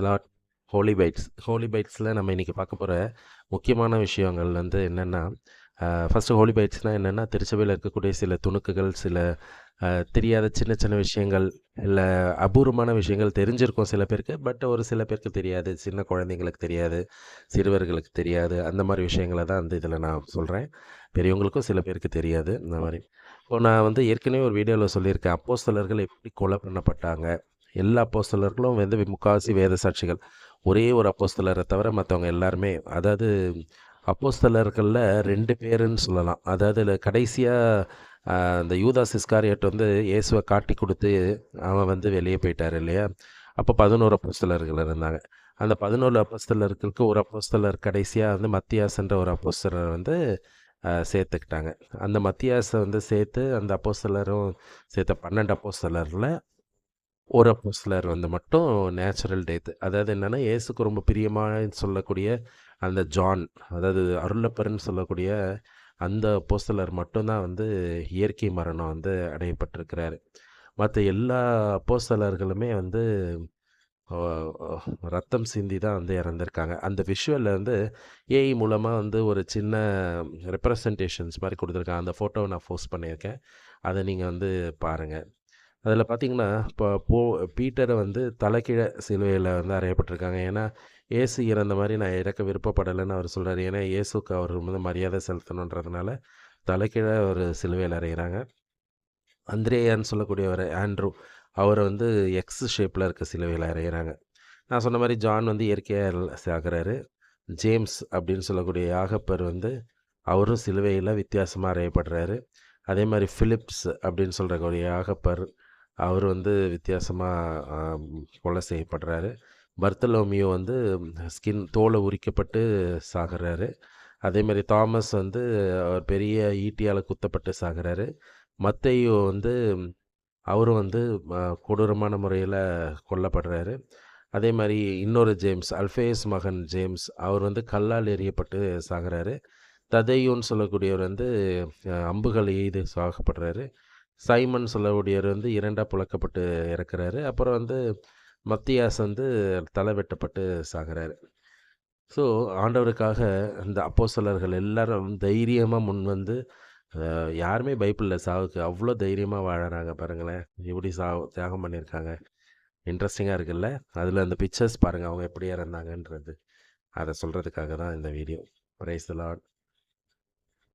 Lot Holy Bites. Holy பைட்ஸில் நம்ம இன்றைக்கி பார்க்க போகிற முக்கியமான விஷயங்கள் வந்து என்னென்னா, ஃபஸ்ட்டு ஹோலி பைட்ஸ்னால் என்னென்னா, திருச்சபையில் இருக்கக்கூடிய சில துணுக்குகள், சில தெரியாத சின்ன சின்ன விஷயங்கள், இல்லை அபூர்வமான விஷயங்கள் தெரிஞ்சிருக்கும் சில பேருக்கு. பட் ஒரு சில பேருக்கு தெரியாது. சின்ன குழந்தைங்களுக்கு தெரியாது, சிறுவர்களுக்கு தெரியாது. அந்த மாதிரி விஷயங்களை தான் வந்து இதில் நான் சொல்கிறேன். பெரியவங்களுக்கும் சில பேருக்கு தெரியாது இந்த மாதிரி. இப்போ நான் வந்து ஏற்கனவே ஒரு வீடியோவில் சொல்லியிருக்கேன், அப்போஸ்தலர்கள் எப்படி கொலை பண்ணப்பட்டாங்க. எல்லா அப்போஸ்தலர்களும் வந்து முக்காவாசி வேத சாட்சிகள். ஒரே ஒரு அப்போஸ்தலரை தவிர மற்றவங்க எல்லாருமே, அதாவது அப்போஸ்தலர்களில் 2 பேருன்னு சொல்லலாம். அதாவது கடைசியாக அந்த யூதாஸ் இஸ்காரியோட் வந்து இயேசுவை காட்டி கொடுத்து அவன் வந்து வெளியே போயிட்டார் இல்லையா? அப்போ 11 அப்போஸ்தலர்கள் இருந்தாங்க. அந்த 11 அப்போஸ்தலர்களுக்கு ஒரு அப்போஸ்தலர் கடைசியாக வந்து மத்தியாஸ்ன்ற ஒரு அப்போஸ்தலர் வந்து சேர்த்துக்கிட்டாங்க. அந்த மத்தியாஸை வந்து சேர்த்து அந்த அப்போஸ்தலரும் சேர்த்த 12 அப்போஸ்தலரில் ஒரு அப்போஸ்தலர் வந்து மட்டும் நேச்சுரல் டெத். அதாவது என்னென்னா, இயேசுக்கு ரொம்ப பிரியமாக சொல்லக்கூடிய அந்த ஜான், அதாவது அருளப்பர்ன்னு சொல்லக்கூடிய அந்த அப்போஸ்தலர் மட்டும்தான் வந்து இயற்கை மரணம் வந்து அடையப்பட்டிருக்கிறாரு. மற்ற எல்லா அப்போஸ்தலர்களுமே வந்து ரத்தம் சிந்தி தான் வந்து இறந்துருக்காங்க. அந்த விஷுவலில் வந்து ஏஐ மூலமாக வந்து ஒரு சின்ன ரெப்ரசன்டேஷன்ஸ் மாதிரி கொடுத்துருக்காங்க. அந்த ஃபோட்டோவை நான் போஸ்ட் பண்ணியிருக்கேன். அதை நீங்கள் வந்து பாருங்கள். அதில் பார்த்தீங்கன்னா, இப்போ பீட்டரை வந்து தலைகீழ சிலுவையில் வந்து அறையப்பட்டிருக்காங்க. ஏன்னா, இயேசு இறந்த மாதிரி நான் இறக்க விருப்பப்படலைன்னு அவர் சொல்கிறார். ஏன்னா, இயேசுக்கு அவர் வந்து மரியாதை செலுத்தணுன்றதுனால தலைகீழ ஒரு சிலுவையில் அறையிறாங்க. அந்திரேயான்னு சொல்லக்கூடியவர் ஆண்ட்ரூ, அவரை வந்து எக்ஸ் ஷேப்பில் இருக்க சிலுவையில் அறையிறாங்க. நான் சொன்ன மாதிரி ஜான் வந்து இயற்கையாக சாகிறாரு. ஜேம்ஸ் அப்படின்னு சொல்லக்கூடிய யாகப்பர் வந்து அவரும் சிலுவையில் வித்தியாசமாக அறையப்படுறாரு. அதே மாதிரி ஃபிலிப்ஸ் அப்படின்னு சொல்கிறக்கூடிய யாகப்பர், அவர் வந்து வித்தியாசமாக கொலை செய்யப்படுறாரு. பர்த்தலோமியோ வந்து தோலை உரிக்கப்பட்டு சாகிறாரு. அதேமாதிரி தாமஸ் வந்து அவர் பெரிய ஈட்டியால் குத்தப்பட்டு சாகிறாரு. மத்தேயு வந்து அவரும் வந்து கொடூரமான முறையில் கொல்லப்படுறாரு. அதே மாதிரி இன்னொரு ஜேம்ஸ், அல்ஃபேயஸ் மகன் ஜேம்ஸ், அவர் வந்து கல்லால் எறியப்பட்டு சாகிறாரு. ததேயுன்னு சொல்லக்கூடியவர் வந்து அம்புகள் எய்து சாகப்படுறாரு. சைமன் சொல்லக்கூடியவர் வந்து 2ஆக புழக்கப்பட்டு இறக்குறாரு. அப்புறம் வந்து மத்தியாஸ் வந்து தலை வெட்டப்பட்டு சாகிறாரு. ஸோ ஆண்டவருக்காக இந்த அப்போஸ்தலர்கள் எல்லாரும் தைரியமாக முன் வந்து, யாருமே பயப்படல சாவுக்கு. அவ்வளோ தைரியமாக வாழறாங்க பாருங்களேன். எப்படி தியாகம் பண்ணியிருக்காங்க. இன்ட்ரெஸ்டிங்காக இருக்குல்ல? அதில் அந்த பிக்சர்ஸ் பாருங்கள், அவங்க எப்படி இறந்தாங்கன்றது. அதை சொல்கிறதுக்காக தான் இந்த வீடியோ. Praise the Lord.